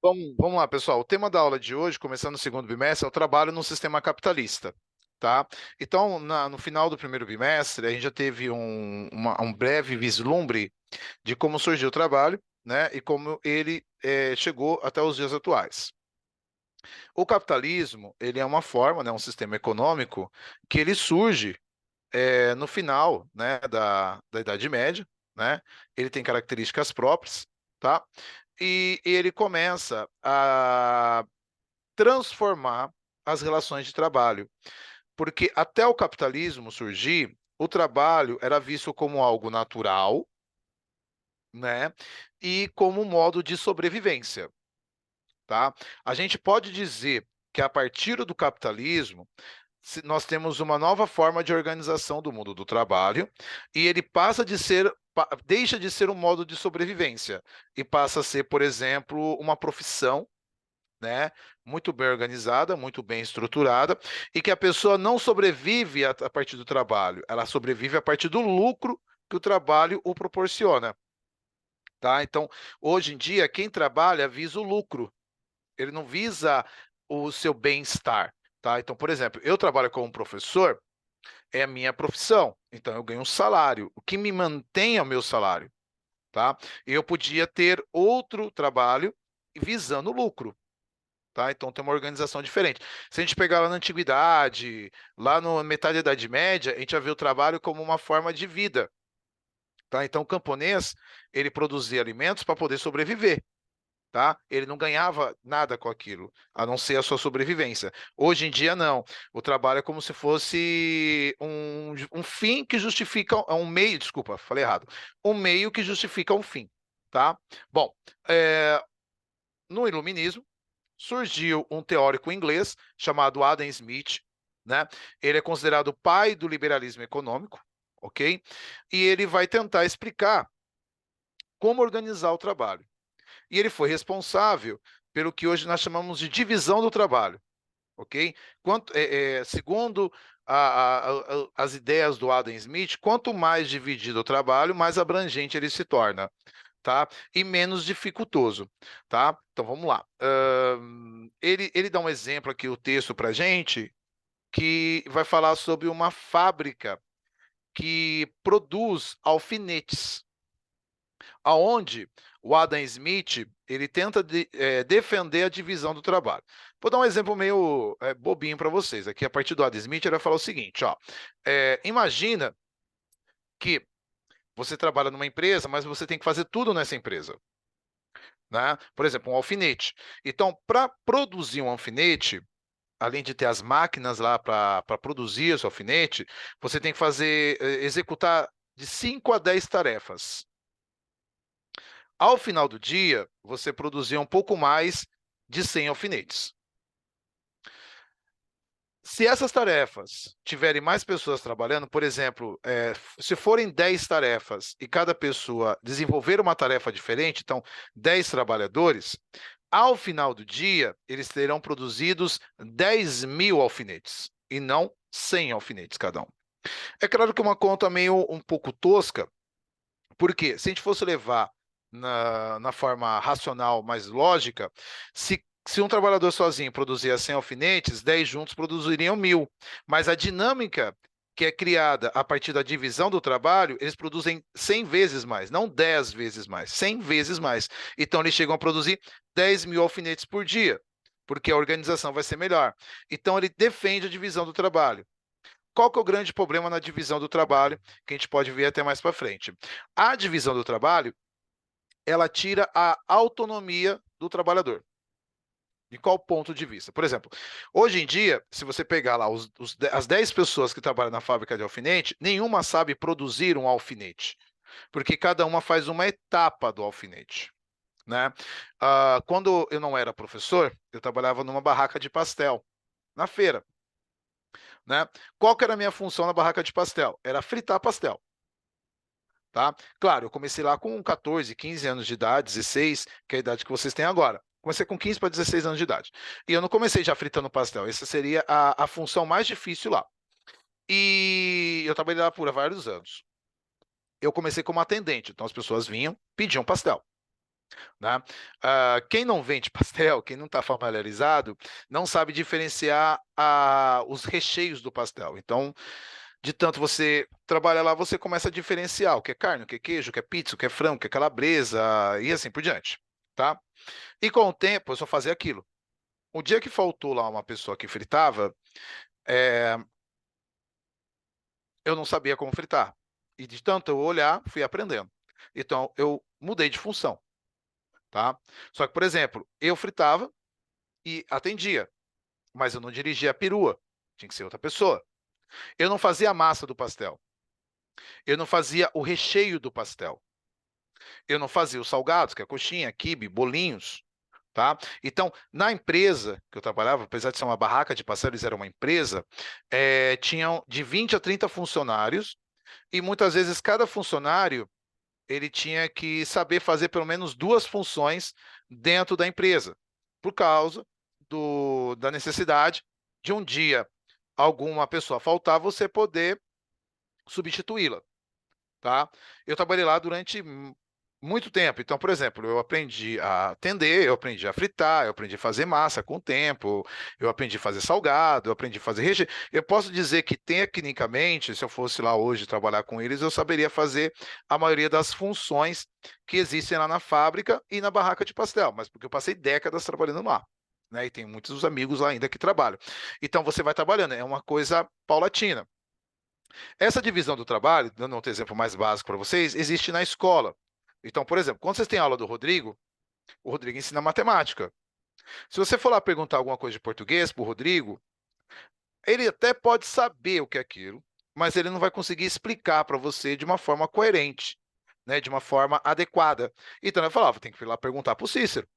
Vamos lá, pessoal. O tema da aula de hoje, começando o segundo bimestre, é o trabalho no sistema capitalista, tá? Então, no final do primeiro bimestre, a gente já teve um breve vislumbre de como surgiu o trabalho, né? E como ele chegou até os dias atuais. O capitalismo, ele é uma forma, né, um sistema econômico que ele surge no final, né, da Idade Média, né? Ele tem características próprias, tá? E ele começa a transformar as relações de trabalho, porque até o capitalismo surgir, o trabalho era visto como algo natural, né? E como um modo de sobrevivência, tá? A gente pode dizer que a partir do capitalismo nós temos uma nova forma de organização do mundo do trabalho e ele deixa de ser um modo de sobrevivência e passa a ser, por exemplo, uma profissão, né? Muito bem organizada, muito bem estruturada, e que a pessoa não sobrevive a partir do trabalho, ela sobrevive a partir do lucro que o trabalho o proporciona, tá? Então, hoje em dia, quem trabalha visa o lucro, ele não visa o seu bem-estar, tá? Então, por exemplo, eu trabalho como professor, é a minha profissão, então eu ganho um salário, o que me mantém é o meu salário, tá? Eu podia ter outro trabalho visando lucro. Tá? Então tem uma organização diferente. Se a gente pegar lá na antiguidade, lá na metade da Idade Média, a gente já vê o trabalho como uma forma de vida. Tá? Então o camponês, ele produzia alimentos para poder sobreviver. Tá? Ele não ganhava nada com aquilo, a não ser a sua sobrevivência. Hoje em dia, não. O trabalho é como se fosse um fim que justifica, um meio, desculpa, falei errado. Um meio que justifica um fim. Tá? Bom, no Iluminismo, surgiu um teórico inglês chamado Adam Smith, né? Ele é considerado o pai do liberalismo econômico, ok? E ele vai tentar explicar como organizar o trabalho. E ele foi responsável pelo que hoje nós chamamos de divisão do trabalho, ok? Segundo as ideias do Adam Smith, quanto mais dividido o trabalho, mais abrangente ele se torna, tá? E menos dificultoso, tá? Então vamos lá. Ele dá um exemplo aqui, o texto para gente, que vai falar sobre uma fábrica que produz alfinetes, aonde o Adam Smith ele tenta defender a divisão do trabalho. Vou dar um exemplo meio bobinho para vocês. Aqui, a partir do Adam Smith, ele vai falar o seguinte: ó, imagina que você trabalha numa empresa, mas você tem que fazer tudo nessa empresa. Né? Por exemplo, um alfinete. Então, para produzir um alfinete, além de ter as máquinas lá para produzir esse alfinete, você tem que executar de 5 a 10 tarefas. Ao final do dia, você produzia um pouco mais de 100 alfinetes. Se essas tarefas tiverem mais pessoas trabalhando, por exemplo, se forem 10 tarefas e cada pessoa desenvolver uma tarefa diferente, então 10 trabalhadores, ao final do dia, eles terão produzidos 10.000 alfinetes e não 100 alfinetes cada um. É claro que é uma conta meio um pouco tosca, porque se a gente fosse levar na forma racional, mais lógica, se um trabalhador sozinho produzia 100 alfinetes, 10 juntos produziriam 1.000. Mas a dinâmica que é criada a partir da divisão do trabalho, eles produzem 100 vezes mais, não 10 vezes mais, 100 vezes mais. Então, eles chegam a produzir 10.000 alfinetes por dia, porque a organização vai ser melhor. Então, ele defende a divisão do trabalho. Qual que é o grande problema na divisão do trabalho, que a gente pode ver até mais para frente? A divisão do trabalho, ela tira a autonomia do trabalhador. De qual ponto de vista? Por exemplo, hoje em dia, se você pegar lá as 10 pessoas que trabalham na fábrica de alfinete, nenhuma sabe produzir um alfinete, porque cada uma faz uma etapa do alfinete. Né? Quando eu não era professor, eu trabalhava numa barraca de pastel, na feira. Né? Qual que era a minha função na barraca de pastel? Era fritar pastel. Tá? Claro, eu comecei lá com 14, 15 anos de idade, 16, que é a idade que vocês têm agora. Comecei com 15 para 16 anos de idade. E eu não comecei já fritando pastel. Essa seria a função mais difícil lá. E eu trabalhei lá por vários anos. Eu comecei como atendente, então as pessoas vinham, pediam pastel. né? Quem não vende pastel, quem não está familiarizado, não sabe diferenciar os recheios do pastel. Então, de tanto você trabalha lá, você começa a diferenciar o que é carne, o que é queijo, o que é pizza, o que é frango, o que é calabresa e assim por diante, tá? E com o tempo, eu só fazia aquilo. O dia que faltou lá uma pessoa que fritava, é, eu não sabia como fritar. E de tanto eu olhar, fui aprendendo. Então, eu mudei de função, tá? Só que, por exemplo, eu fritava e atendia, mas eu não dirigia a perua. Tinha que ser outra pessoa. Eu não fazia a massa do pastel. Eu não fazia o recheio do pastel. Eu não fazia os salgados, que é coxinha, quibe, bolinhos, tá? Então, na empresa que eu trabalhava, apesar de ser uma barraca de pastel, eles eram uma empresa, tinham de 20 a 30 funcionários e muitas vezes cada funcionário ele tinha que saber fazer pelo menos duas funções dentro da empresa, por causa da necessidade de um dia alguma pessoa faltar, você poder substituí-la, tá? Eu trabalhei lá durante muito tempo. Então, por exemplo, eu aprendi a atender, eu aprendi a fritar, eu aprendi a fazer massa com o tempo, eu aprendi a fazer salgado, eu aprendi a fazer recheio. Eu posso dizer que, tecnicamente, se eu fosse lá hoje trabalhar com eles, eu saberia fazer a maioria das funções que existem lá na fábrica e na barraca de pastel, mas porque eu passei décadas trabalhando lá. Né, e tem muitos amigos lá ainda que trabalham. Então você vai trabalhando, é uma coisa paulatina. Essa divisão do trabalho, dando um exemplo mais básico para vocês, existe na escola. Então, por exemplo, quando vocês têm aula do Rodrigo, o Rodrigo ensina matemática. Se você for lá perguntar alguma coisa de português para o Rodrigo, ele até pode saber o que é aquilo, mas ele não vai conseguir explicar para você de uma forma coerente, né, de uma forma adequada. Então, eu falava, tem que ir lá perguntar para o Cícero.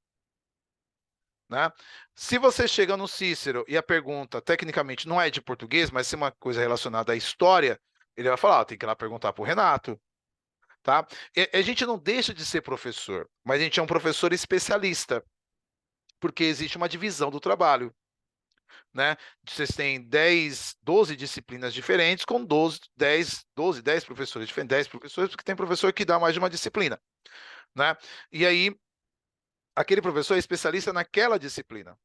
Né? Se você chega no Cícero e a pergunta, tecnicamente, não é de português, mas se é uma coisa relacionada à história, ele vai falar, tem que ir lá perguntar para o Renato. Tá? E a gente não deixa de ser professor, mas a gente é um professor especialista, porque existe uma divisão do trabalho, né? Vocês têm 10, 12 disciplinas diferentes com 10 professores diferentes, 10 professores, porque tem professor que dá mais de uma disciplina, né? E aí, aquele professor é especialista naquela disciplina.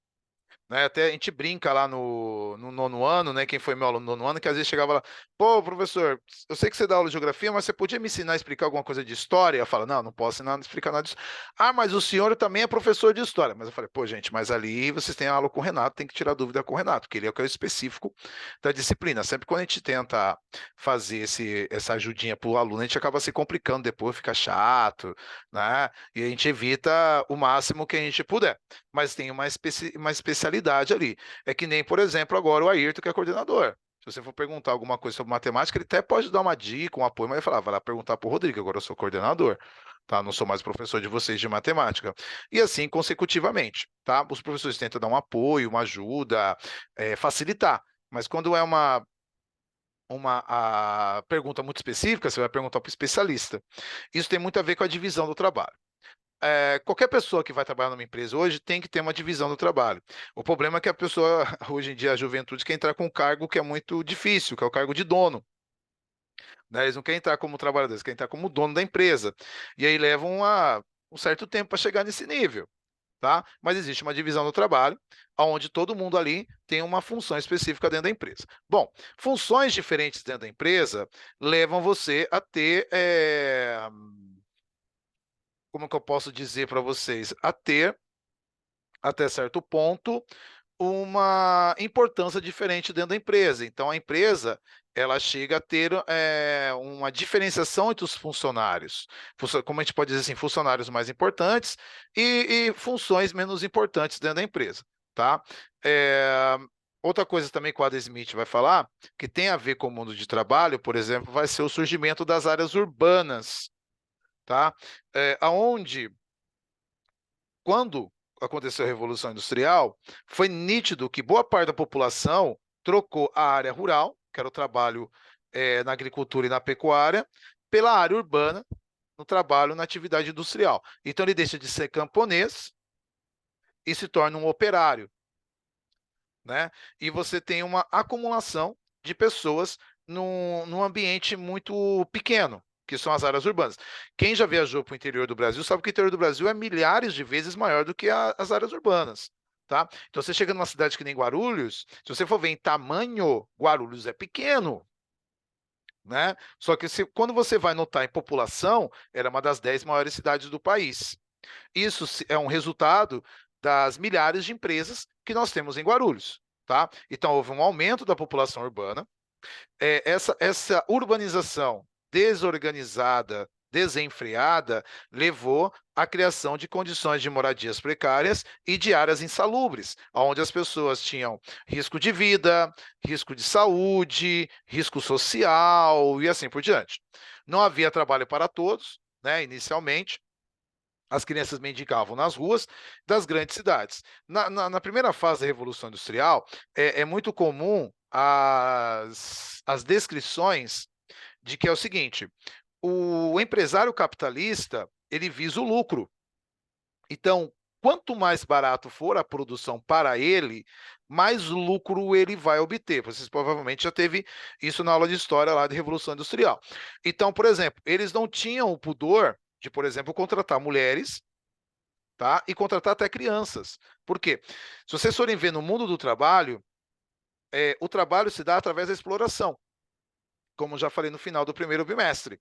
Né? Até a gente brinca lá no nono ano, né? Quem foi meu aluno no nono ano, que às vezes chegava lá, pô, professor, eu sei que você dá aula de geografia, mas você podia me ensinar a explicar alguma coisa de história? Eu falo, não, não posso ensinar, explicar nada disso. Ah, mas o senhor também é professor de história. Mas eu falei, pô, gente, mas ali vocês têm aula com o Renato, tem que tirar dúvida com o Renato, porque ele é o que é o específico da disciplina. Sempre quando a gente tenta fazer essa ajudinha para o aluno, a gente acaba se complicando depois, fica chato, né? E a gente evita o máximo que a gente puder. Mas tem uma especialidade ali. É que nem, por exemplo, agora o Ayrton, que é coordenador. Se você for perguntar alguma coisa sobre matemática, ele até pode dar uma dica, um apoio, mas ele fala, vai lá perguntar para o Rodrigo, agora eu sou coordenador, tá? Não sou mais professor de vocês de matemática. E assim consecutivamente, tá? Os professores tentam dar um apoio, uma ajuda, facilitar. Mas quando é uma pergunta muito específica, você vai perguntar para o especialista. Isso tem muito a ver com a divisão do trabalho. Qualquer pessoa que vai trabalhar numa empresa hoje tem que ter uma divisão do trabalho. O problema é que a pessoa, hoje em dia, a juventude quer entrar com um cargo que é muito difícil, que é o cargo de dono. Né? Eles não querem entrar como trabalhador, eles querem entrar como dono da empresa. E aí levam um certo tempo para chegar nesse nível. Tá? Mas existe uma divisão do trabalho, onde todo mundo ali tem uma função específica dentro da empresa. Bom, funções diferentes dentro da empresa levam você a ter, como que eu posso dizer para vocês, a ter até certo ponto, uma importância diferente dentro da empresa. Então, a empresa ela chega a ter uma diferenciação entre os funcionários. Como a gente pode dizer assim, funcionários mais importantes e funções menos importantes dentro da empresa. Tá? É, outra coisa também que o Adam Smith vai falar, que tem a ver com o mundo de trabalho, por exemplo, vai ser o surgimento das áreas urbanas. Tá? Aonde quando aconteceu a Revolução Industrial, foi nítido que boa parte da população trocou a área rural, que era o trabalho na agricultura e na pecuária, pela área urbana, no trabalho na atividade industrial. Então ele deixa de ser camponês e se torna um operário, né? E você tem uma acumulação de pessoas num ambiente muito pequeno, que são as áreas urbanas. Quem já viajou para o interior do Brasil sabe que o interior do Brasil é milhares de vezes maior do que as áreas urbanas. Tá? Então, você chega numa cidade que nem Guarulhos, se você for ver em tamanho, Guarulhos é pequeno, né? Só que quando você vai notar em população, era uma das 10 maiores cidades do país. Isso é um resultado das milhares de empresas que nós temos em Guarulhos. Tá? Então, houve um aumento da população urbana. Essa urbanização desorganizada, desenfreada, levou à criação de condições de moradias precárias e de áreas insalubres, onde as pessoas tinham risco de vida, risco de saúde, risco social e assim por diante. Não havia trabalho para todos, né, inicialmente. As crianças mendigavam nas ruas das grandes cidades. Na primeira fase da Revolução Industrial, é muito comum as descrições de que é o seguinte: o empresário capitalista ele visa o lucro. Então, quanto mais barato for a produção para ele, mais lucro ele vai obter. Vocês provavelmente já teve isso na aula de história lá de Revolução Industrial. Então, por exemplo, eles não tinham o pudor de, por exemplo, contratar mulheres, tá? E contratar até crianças. Por quê? Se vocês forem ver no mundo do trabalho, o trabalho se dá através da exploração, como já falei no final do primeiro bimestre.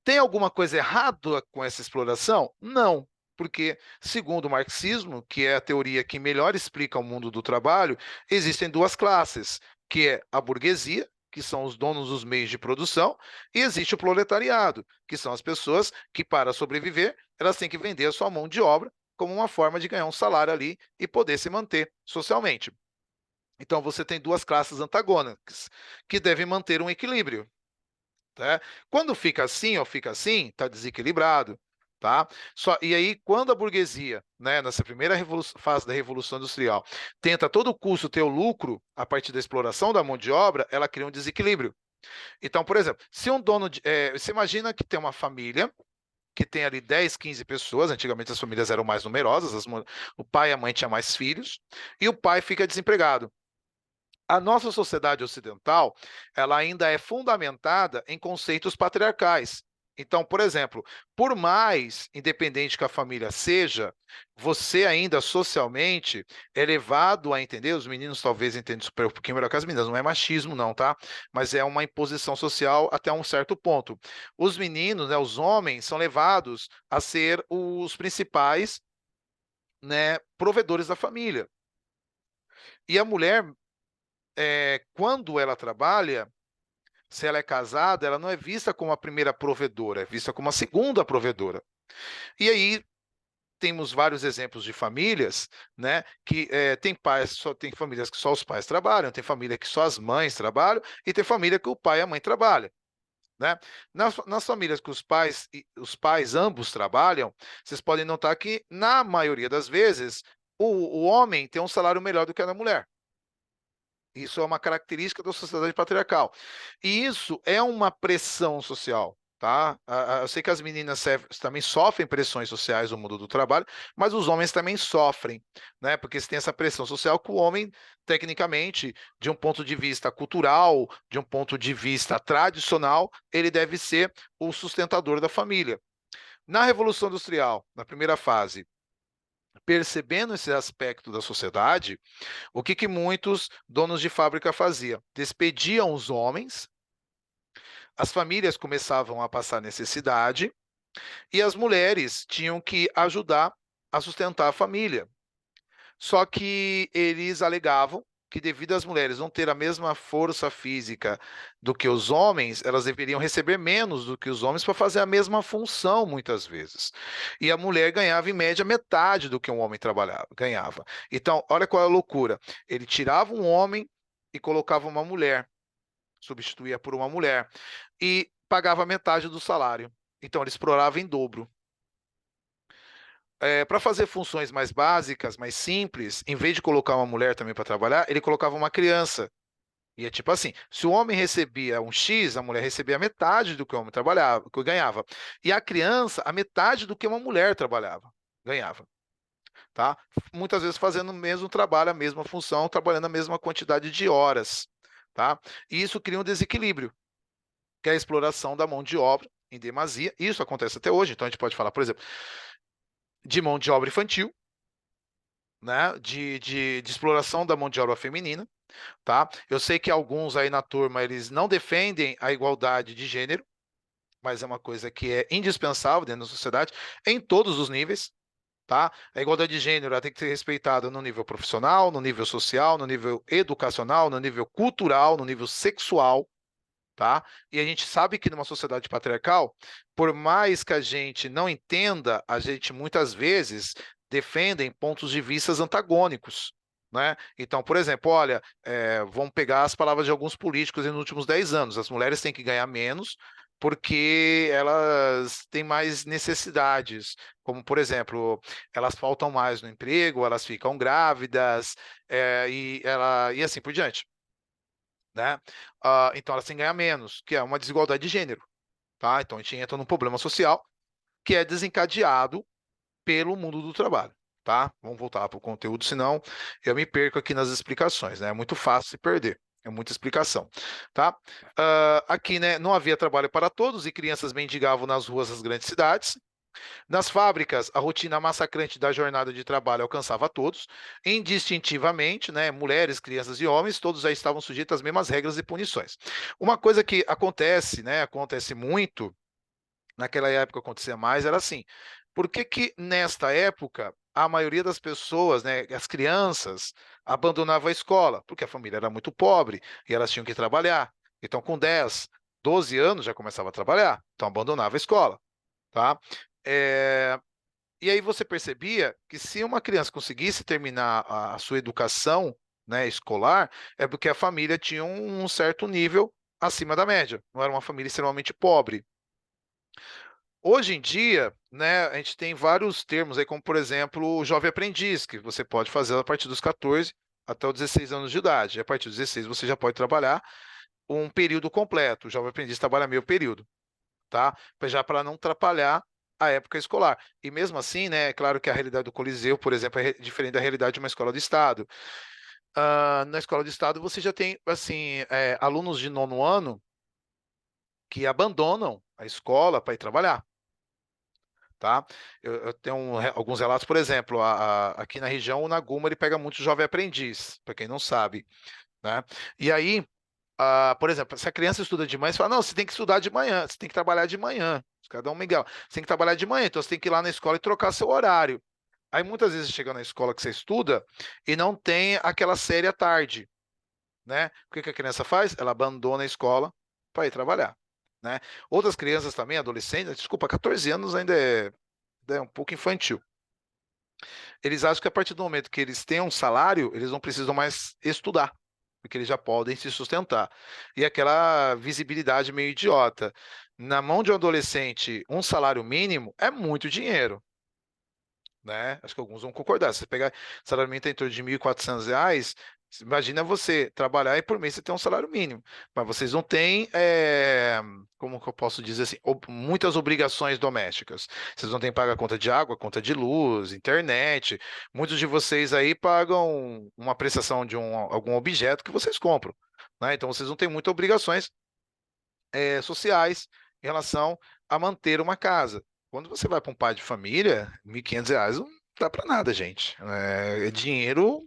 Tem alguma coisa errada com essa exploração? Não, porque, segundo o marxismo, que é a teoria que melhor explica o mundo do trabalho, existem duas classes, que é a burguesia, que são os donos dos meios de produção, e existe o proletariado, que são as pessoas que, para sobreviver, elas têm que vender a sua mão de obra como uma forma de ganhar um salário ali e poder se manter socialmente. Então, você tem duas classes antagônicas, que devem manter um equilíbrio. Tá? Quando fica assim ou fica assim, está desequilibrado. Tá? E aí, quando a burguesia, né, nessa primeira fase da Revolução Industrial, tenta a todo custo ter o lucro a partir da exploração da mão de obra, ela cria um desequilíbrio. Então, por exemplo, se um dono você imagina que tem uma família que tem ali 10, 15 pessoas, antigamente as famílias eram mais numerosas, o pai e a mãe tinham mais filhos, e o pai fica desempregado. A nossa sociedade ocidental, ela ainda é fundamentada em conceitos patriarcais. Então, por exemplo, por mais independente que a família seja, você ainda socialmente é levado a entender, os meninos talvez entendam isso um pouquinho melhor que as meninas, não é machismo não, tá? Mas é uma imposição social até um certo ponto. Os meninos, né, os homens, são levados a ser os principais, né, provedores da família. E a mulher, quando ela trabalha, se ela é casada, ela não é vista como a primeira provedora, é vista como a segunda provedora. E aí temos vários exemplos de famílias, né, que tem pais, tem famílias que só os pais trabalham, tem família que só as mães trabalham e tem família que o pai e a mãe trabalham. Né? Nas famílias que os pais ambos trabalham, vocês podem notar que, na maioria das vezes, o homem tem um salário melhor do que a da mulher. Isso é uma característica da sociedade patriarcal. E isso é uma pressão social, tá? Eu sei que as meninas também sofrem pressões sociais no mundo do trabalho, mas os homens também sofrem, né? Porque se tem essa pressão social que o homem, tecnicamente, de um ponto de vista cultural, de um ponto de vista tradicional, ele deve ser o sustentador da família. Na Revolução Industrial, na primeira fase, percebendo esse aspecto da sociedade, o que muitos donos de fábrica faziam? Despediam os homens, as famílias começavam a passar necessidade e as mulheres tinham que ajudar a sustentar a família. Só que eles alegavam que, devido às mulheres não ter a mesma força física do que os homens, elas deveriam receber menos do que os homens para fazer a mesma função, muitas vezes. E a mulher ganhava, em média, metade do que um homem ganhava. Então, olha qual é a loucura. Ele tirava um homem e colocava uma mulher, substituía por uma mulher, e pagava metade do salário. Então, ele explorava em dobro. Para fazer funções mais básicas, mais simples, em vez de colocar uma mulher também para trabalhar, ele colocava uma criança. E é tipo assim, se o homem recebia um X, a mulher recebia metade do que o homem trabalhava, que ganhava. E a criança, a metade do que uma mulher trabalhava, ganhava. Tá? Muitas vezes fazendo o mesmo trabalho, a mesma função, trabalhando a mesma quantidade de horas. Tá? E isso cria um desequilíbrio, que é a exploração da mão de obra em demasia. Isso acontece até hoje. Então a gente pode falar, por exemplo, de mão de obra infantil, né? De exploração da mão de obra feminina, tá? Eu sei que alguns aí na turma eles não defendem a igualdade de gênero, mas é uma coisa que é indispensável dentro da sociedade, em todos os níveis, tá? A igualdade de gênero ela tem que ser respeitada no nível profissional, no nível social, no nível educacional, no nível cultural, no nível sexual, tá? E a gente sabe que numa sociedade patriarcal, por mais que a gente não entenda, a gente muitas vezes defendem pontos de vista antagônicos. Né? Então, por exemplo, olha, vamos pegar as palavras de alguns políticos nos últimos 10 anos. As mulheres têm que ganhar menos porque elas têm mais necessidades, como, por exemplo, elas faltam mais no emprego, elas ficam grávidas, e assim por diante, né? Então elas têm que ganhar menos, que é uma desigualdade de gênero, tá? Então a gente entra num problema social que é desencadeado pelo mundo do trabalho, tá? Vamos voltar para o conteúdo, senão eu me perco aqui nas explicações, né? É muito fácil se perder. É muita explicação, tá? Aqui, né, não havia trabalho para todos e crianças mendigavam nas ruas das grandes cidades. Nas fábricas, a rotina massacrante da jornada de trabalho alcançava a todos, indistintivamente, né, mulheres, crianças e homens, todos já estavam sujeitos às mesmas regras e punições. Uma coisa que acontece, né, acontece muito, naquela época acontecia mais, era assim, por que que nesta época a maioria das pessoas, né, as crianças, abandonava a escola? Porque a família era muito pobre e elas tinham que trabalhar. Então, com 10, 12 anos já começava a trabalhar, então abandonava a escola, tá? É, e aí você percebia que se uma criança conseguisse terminar a sua educação, né, escolar, é porque a família tinha um certo nível acima da média, não era uma família extremamente pobre. Hoje em dia, né, a gente tem vários termos aí, como por exemplo, o jovem aprendiz, que você pode fazer a partir dos 14 até os 16 anos de idade. E a partir dos 16 você já pode trabalhar um período completo. O jovem aprendiz trabalha meio período, tá? Já para não atrapalhar a época escolar. E mesmo assim, né, é claro que a realidade do Coliseu, por exemplo, é diferente da realidade de uma escola de estado. Na escola de estado você já tem, assim, alunos de nono ano que abandonam a escola para ir trabalhar, tá? Eu tenho alguns relatos, por exemplo, aqui na região, o Naguma, ele pega muito jovem aprendiz, para quem não sabe, né? E aí, por exemplo, se a criança estuda de manhã, você fala, não, você tem que estudar de manhã, você tem que trabalhar de manhã. Cada um Miguel. Você tem que trabalhar de manhã, então você tem que ir lá na escola e trocar seu horário. Aí muitas vezes chega na escola que você estuda e não tem aquela série à tarde, né? O que que a criança faz? Ela abandona a escola para ir trabalhar, né? Outras crianças também, adolescentes, desculpa, 14 anos ainda é um pouco infantil. Eles acham que a partir do momento que eles têm um salário, eles não precisam mais estudar, porque eles já podem se sustentar. E aquela visibilidade meio idiota. Na mão de um adolescente, um salário mínimo é muito dinheiro, né? Acho que alguns vão concordar. Se você pegar salário mínimo em torno de R$ 1.400, imagina você trabalhar e por mês você ter um salário mínimo. Mas vocês não têm, como que eu posso dizer assim, muitas obrigações domésticas. Vocês não têm que pagar conta de água, conta de luz, internet. Muitos de vocês aí pagam uma prestação de algum objeto que vocês compram, né? Então vocês não têm muitas obrigações sociais em relação a manter uma casa. Quando você vai para um pai de família, R$ 1.500 não dá para nada, gente. É dinheiro,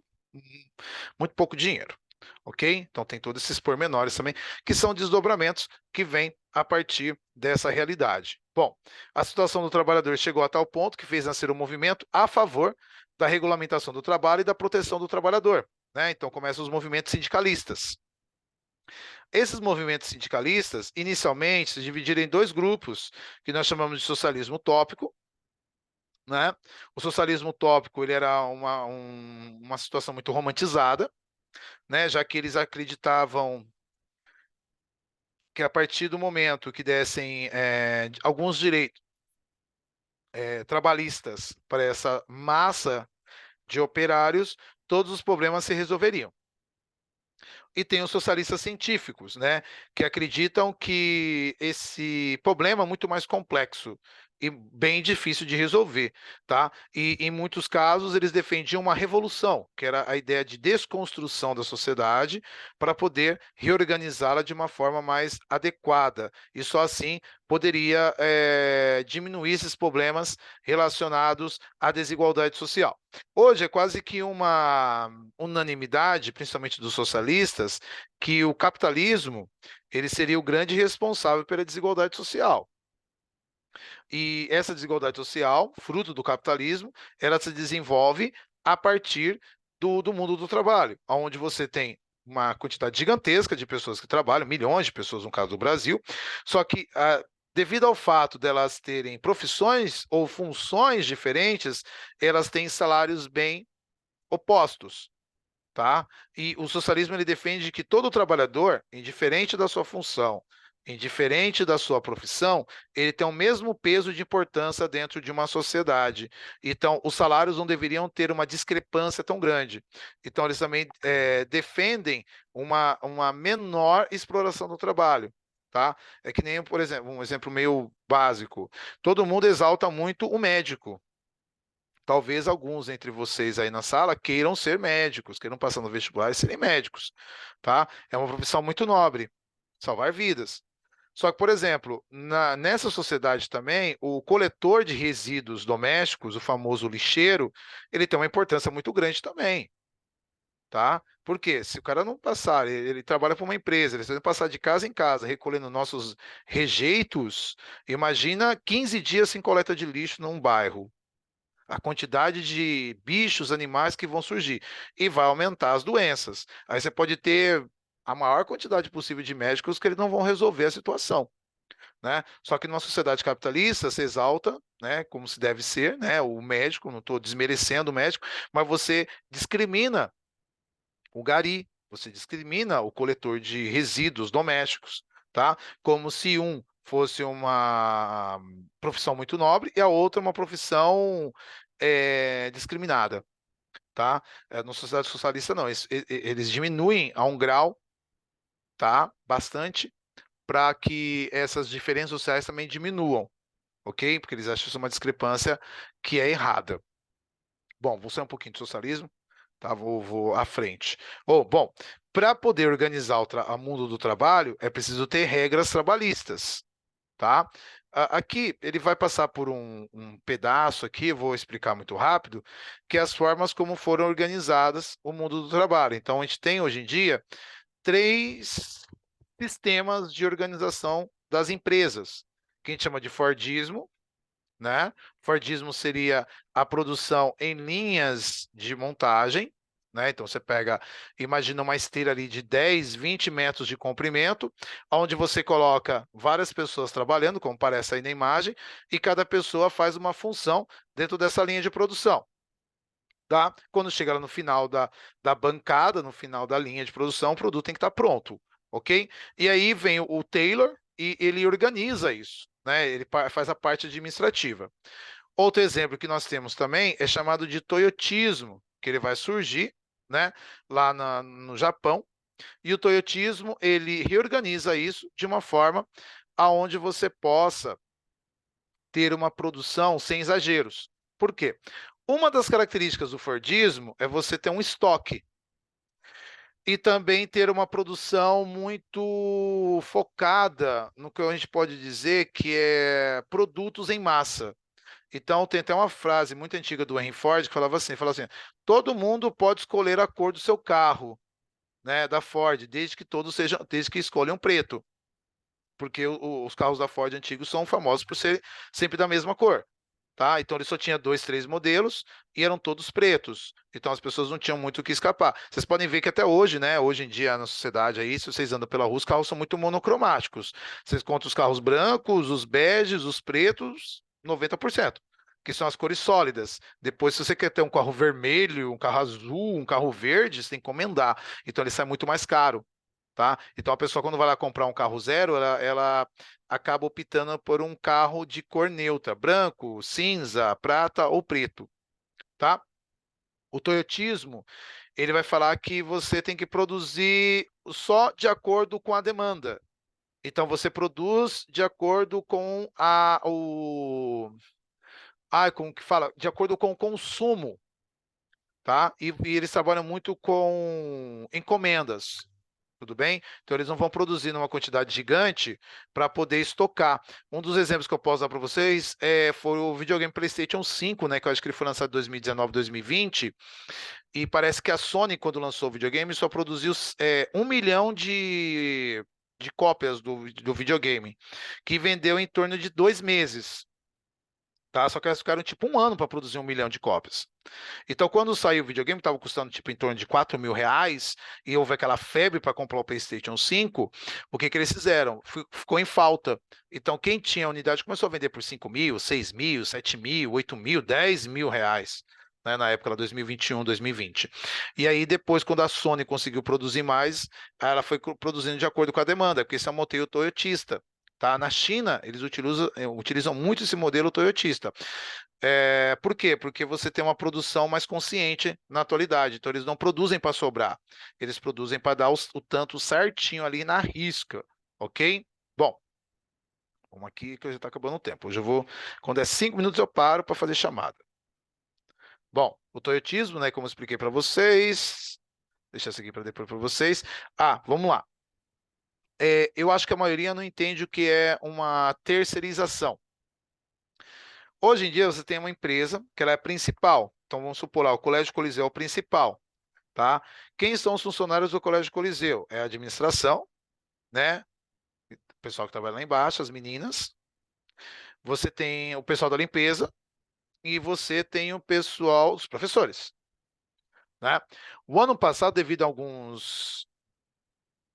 muito pouco dinheiro, ok? Então tem todos esses pormenores também, que são desdobramentos que vêm a partir dessa realidade. Bom, a situação do trabalhador chegou a tal ponto que fez nascer um movimento a favor da regulamentação do trabalho e da proteção do trabalhador, né? Então começam os movimentos sindicalistas. Esses movimentos sindicalistas, inicialmente, se dividiram em dois grupos, que nós chamamos de socialismo utópico, né? O socialismo utópico ele era uma situação muito romantizada, né? Já que eles acreditavam que a partir do momento que dessem alguns direitos trabalhistas para essa massa de operários, todos os problemas se resolveriam. E tem os socialistas científicos, né, que acreditam que esse problema é muito mais complexo, e bem difícil de resolver, tá? E em muitos casos eles defendiam uma revolução, que era a ideia de desconstrução da sociedade para poder reorganizá-la de uma forma mais adequada. E só assim poderia diminuir esses problemas relacionados à desigualdade social. Hoje é quase que uma unanimidade, principalmente dos socialistas, que o capitalismo ele seria o grande responsável pela desigualdade social. E essa desigualdade social, fruto do capitalismo, ela se desenvolve a partir do mundo do trabalho, onde você tem uma quantidade gigantesca de pessoas que trabalham, milhões de pessoas no caso do Brasil, só que devido ao fato delas terem profissões ou funções diferentes, elas têm salários bem opostos. Tá? E o socialismo ele defende que todo trabalhador, indiferente da sua função, indiferente da sua profissão, ele tem o mesmo peso de importância dentro de uma sociedade. Então, os salários não deveriam ter uma discrepância tão grande. Então, eles também defendem uma menor exploração do trabalho. Tá? É que nem, por exemplo, um exemplo meio básico. Todo mundo exalta muito o médico. Talvez alguns entre vocês aí na sala queiram ser médicos, queiram passar no vestibular e serem médicos, tá? É uma profissão muito nobre, salvar vidas. Só que, por exemplo, nessa sociedade também, o coletor de resíduos domésticos, o famoso lixeiro, ele tem uma importância muito grande também, tá? Porque se o cara não passar, ele trabalha para uma empresa, ele tem que passar de casa em casa, recolhendo nossos rejeitos, imagina 15 dias sem coleta de lixo num bairro, a quantidade de bichos, animais que vão surgir e vai aumentar as doenças. Aí você pode ter a maior quantidade possível de médicos que eles não vão resolver a situação, né? Só que numa sociedade capitalista, você exalta, né, como se deve ser, né, o médico, não estou desmerecendo o médico, mas você discrimina o gari, você discrimina o coletor de resíduos domésticos, tá? Como se um fosse uma profissão muito nobre e a outra uma profissão discriminada, tá? Na sociedade socialista, não. Eles diminuem a um grau, tá? Bastante, para que essas diferenças sociais também diminuam, ok? Porque eles acham isso uma discrepância que é errada. Bom, vou sair um pouquinho do socialismo, tá? Vou à frente. Bom, para poder organizar o mundo do trabalho, é preciso ter regras trabalhistas, tá? Aqui ele vai passar por um pedaço aqui, eu vou explicar muito rápido, que é as formas como foram organizadas o mundo do trabalho. Então, a gente tem hoje em dia três sistemas de organização das empresas, que a gente chama de Fordismo, né? Fordismo seria a produção em linhas de montagem, né? Então você pega, imagina uma esteira ali de 10, 20 metros de comprimento, onde você coloca várias pessoas trabalhando, como parece aí na imagem, e cada pessoa faz uma função dentro dessa linha de produção. Tá? Quando chega lá no final da bancada, no final da linha de produção, o produto tem que estar pronto, ok? E aí vem o Taylor e ele organiza isso, né? Ele faz a parte administrativa. Outro exemplo que nós temos também é chamado de toyotismo, que ele vai surgir, né, lá no Japão. E o toyotismo, ele reorganiza isso de uma forma aonde você possa ter uma produção sem exageros. Por quê? Uma das características do Fordismo é você ter um estoque e também ter uma produção muito focada no que a gente pode dizer que é produtos em massa. Então, tem até uma frase muito antiga do Henry Ford que falava assim, todo mundo pode escolher a cor do seu carro, né, da Ford, desde que escolham preto, porque os carros da Ford antigos são famosos por ser sempre da mesma cor. Tá? Então ele só tinha dois, três modelos e eram todos pretos. Então as pessoas não tinham muito o que escapar. Vocês podem ver que até hoje, né? Hoje em dia na sociedade aí, se vocês andam pela rua, os carros são muito monocromáticos. Vocês contam os carros brancos, os beges, os pretos, 90%, que são as cores sólidas. Depois, se você quer ter um carro vermelho, um carro azul, um carro verde, você tem que encomendar. Então ele sai muito mais caro. Tá? Então a pessoa quando vai lá comprar um carro zero, ela acaba optando por um carro de cor neutra, branco, cinza, prata ou preto, tá? O toyotismo, ele vai falar que você tem que produzir só de acordo com a demanda. Então, você produz de acordo com como que fala? De acordo com o consumo, tá? E eles trabalham muito com encomendas, tudo bem? Então, eles não vão produzir numa quantidade gigante para poder estocar. Um dos exemplos que eu posso dar para vocês foi o videogame PlayStation 5, né? Que eu acho que ele foi lançado em 2019, 2020. E parece que a Sony, quando lançou o videogame, só produziu 1 milhão de cópias do videogame, que vendeu em torno de 2 meses. Tá? Só que elas ficaram tipo um ano para produzir 1 milhão de cópias. Então, quando saiu o videogame, estava custando tipo em torno de R$ 4.000, e houve aquela febre para comprar o PlayStation 5. O que que eles fizeram? Ficou em falta. Então, quem tinha a unidade começou a vender por 5.000, 6.000, 7.000, 8.000, R$ 10.000, né, na época, lá, 2021, 2020. E aí, depois, quando a Sony conseguiu produzir mais, ela foi produzindo de acordo com a demanda, porque esse é um modelo toyotista. Tá? Na China, eles utilizam muito esse modelo toyotista. Por quê? Porque você tem uma produção mais consciente na atualidade. Então, eles não produzem para sobrar. Eles produzem para dar o tanto certinho ali na risca. Ok? Bom, vamos aqui que já está acabando o tempo. Hoje eu vou. Quando é 5 minutos, eu paro para fazer chamada. Bom, o toyotismo, né? Como eu expliquei para vocês. Deixa eu seguir para depois para vocês. Vamos lá. Eu acho que a maioria não entende o que é uma terceirização. Hoje em dia, você tem uma empresa que ela é principal. Então, vamos supor lá, o Colégio Coliseu é o principal. Tá? Quem são os funcionários do Colégio Coliseu? É a administração, né? O pessoal que trabalha lá embaixo, as meninas. Você tem o pessoal da limpeza e você tem o pessoal, os professores, né? O ano passado, devido a alguns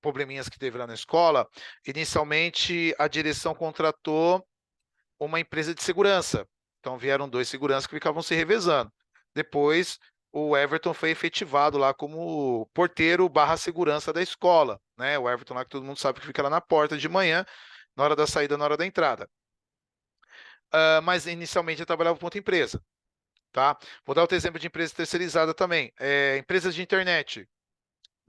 probleminhas que teve lá na escola, inicialmente a direção contratou uma empresa de segurança. Então vieram dois seguranças que ficavam se revezando. Depois o Everton foi efetivado lá como porteiro barra segurança da escola, né? O Everton lá que todo mundo sabe que fica lá na porta de manhã, na hora da saída, na hora da entrada. Mas inicialmente eu trabalhava com outra empresa, tá? Vou dar outro exemplo de empresa terceirizada também. Empresas de internet,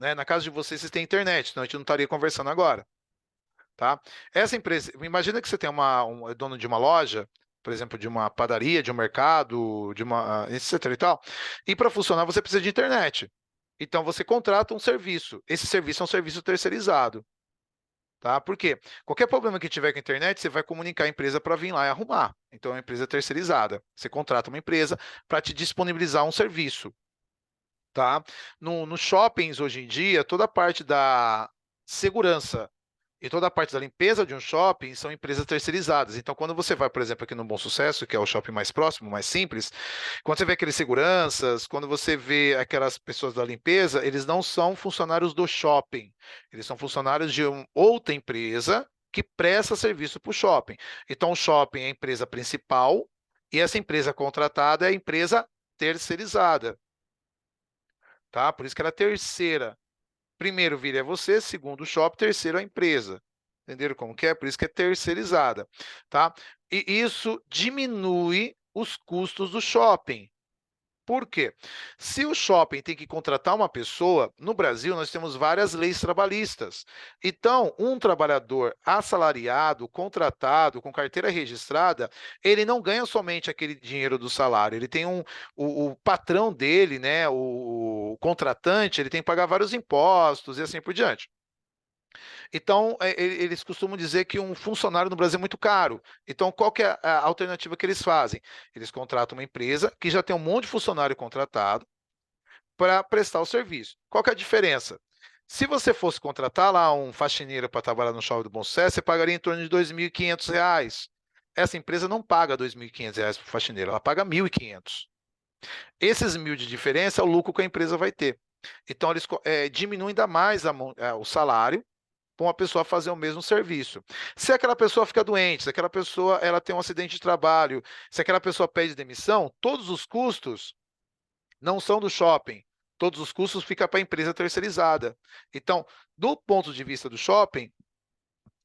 né? Na casa de vocês têm internet, senão a gente não estaria conversando agora. Tá? Essa empresa, imagina que você tem um dono de uma loja, por exemplo, de uma padaria, de um mercado, de uma, etc e tal, e para funcionar você precisa de internet. Então você contrata um serviço. Esse serviço é um serviço terceirizado, tá? Por quê? Qualquer problema que tiver com a internet, você vai comunicar a empresa para vir lá e arrumar. Então é uma empresa terceirizada. Você contrata uma empresa para te disponibilizar um serviço, tá? No shoppings hoje em dia, toda a parte da segurança e toda a parte da limpeza de um shopping são empresas terceirizadas. Então, quando você vai, por exemplo, aqui no Bom Sucesso, que é o shopping mais próximo, mais simples, quando você vê aqueles seguranças, quando você vê aquelas pessoas da limpeza, eles não são funcionários do shopping, eles são funcionários de outra empresa que presta serviço para o shopping. Então, o shopping é a empresa principal e essa empresa contratada é a empresa terceirizada, tá? Por isso que ela é terceira. Primeiro vira você, segundo o shopping, terceiro a empresa. Entenderam como que é? Por isso que é terceirizada, tá? E isso diminui os custos do shopping. Por quê? Se o shopping tem que contratar uma pessoa, no Brasil nós temos várias leis trabalhistas. Então, um trabalhador assalariado, contratado, com carteira registrada, ele não ganha somente aquele dinheiro do salário, ele tem o patrão dele, né, o contratante, ele tem que pagar vários impostos e assim por diante. Então, eles costumam dizer que um funcionário no Brasil é muito caro. Então, qual que é a alternativa que eles fazem? Eles contratam uma empresa que já tem um monte de funcionário contratado para prestar o serviço. Qual que é a diferença? Se você fosse contratar lá um faxineiro para trabalhar no Shopping do Bom Sucesso, você pagaria em torno de R$ 2.500. Essa empresa não paga R$ 2.500 para o faxineiro, ela paga 1.500. Esses 1.000 de diferença é o lucro que a empresa vai ter. Então, eles diminuem ainda mais o salário para uma pessoa fazer o mesmo serviço. Se aquela pessoa fica doente, se aquela pessoa ela tem um acidente de trabalho, se aquela pessoa pede demissão, todos os custos não são do shopping. Todos os custos ficam para a empresa terceirizada. Então, do ponto de vista do shopping,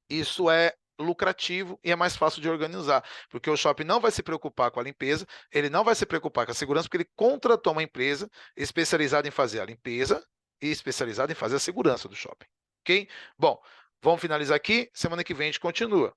isso é lucrativo e é mais fácil de organizar, porque o shopping não vai se preocupar com a limpeza, ele não vai se preocupar com a segurança, porque ele contratou uma empresa especializada em fazer a limpeza e especializada em fazer a segurança do shopping. Ok? Bom, Vamos finalizar aqui, semana que vem a gente continua.